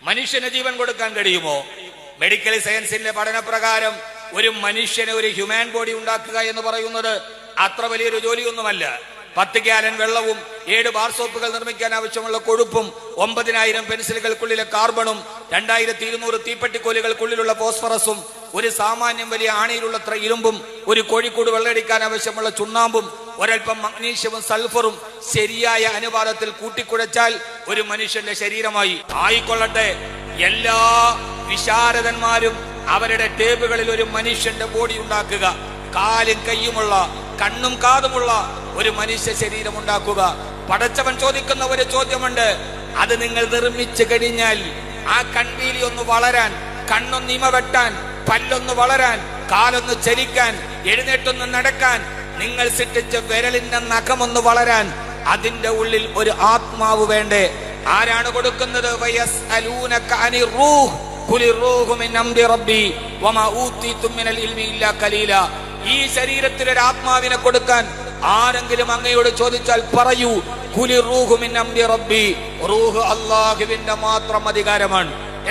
മനുഷ്യന് ജീവൻ കൊടുക്കാൻ കഴിയുമോ? മെഡിക്കൽ സയൻസിന്റെ പഠനപ്രകാരം ഒരു മനുഷ്യന് ഒരു ഹ്യൂമൻ ബോഡി ഉണ്ടാക്കുക എന്ന് പറയുന്നത് അത്ര വലിയൊരു ജോലിയൊന്നുമല്ല. 10 ഗാലൻ വെള്ളവും 7 ബാർ സോപ്പുകൾ നിർമ്മിക്കാൻ ആവശ്യമുള്ള കൊഴുപ്പും 9000 പെൻസിലുകൾക്കുള്ളിലെ കാർബണും 2200 തീപ്പെട്ടിക്കോലുകൾക്കുള്ളിലുള്ള ഫോസ്ഫറസും ഒരു സാമാന്യം വലിയ ആണിയിലുള്ളത്ര ഇരുമ്പും ഒരു കോഴിക്കോട് വെള്ളയടിക്കാൻ ആവശ്യമുള്ള ചുണ്ണാമ്പും ഒരൽപ്പം മഗ്നീഷ്യവും സൾഫറും ശരിയായ അനുപാതത്തിൽ കൂട്ടിക്കുഴച്ചാൽ ഒരു മനുഷ്യന്റെ ശരീരമായി ആയിക്കൊള്ളട്ടെ. എല്ലാ വിശാരദന്മാരും അവരുടെ ടേബുകളിൽ ഒരു മനുഷ്യന്റെ ബോഡി ഉണ്ടാക്കുക, കാലും കയ്യുമുള്ള കണ്ണും കാതുമുള്ള ഒരു മനുഷ്യ ശരീരം ഉണ്ടാക്കുക. പടച്ചവൻ ചോദിക്കുന്ന ഒരു ചോദ്യമുണ്ട്. അത് നിങ്ങൾ നിർമ്മിച്ചു കഴിഞ്ഞാൽ ആ കൺവീലി ഒന്ന് വളരാൻ, കണ്ണൊന്ന് ഇമ വെട്ടാൻ, പല്ലൊന്ന് വളരാൻ, കാലൊന്ന് ചലിക്കാൻ, എഴുന്നേറ്റൊന്ന് നടക്കാൻ, നിങ്ങൾ സൃഷ്ടിച്ച വിരലിന്റെ നഖമൊന്ന് വളരാൻ അതിന്റെ ഉള്ളിൽ ഒരു ആത്മാവ് വേണ്ടേ? ആരാണ് കൊടുക്കുന്നത്? വയസ്അലൂനക അനിർ റൂഹ് ഖുലിർ റൂഹു മിൻ അംരി റബ്ബി വമാ ഊതീതും മിനൽ ഇൽമി ഇല്ലാ ഖലീല. ഈ ശരീരത്തിൽ ഒരു ആത്മാവിനെ കൊടുക്കാൻ ആരെങ്കിലും അങ്ങയോട് ചോദിച്ചാൽ പറയൂ, ഖുലിർ റൂഹു മിൻ അംരി റബ്ബി. റൂഹ് അല്ലാഹുവിന്റെ മാത്രം അധികാരമാണ്.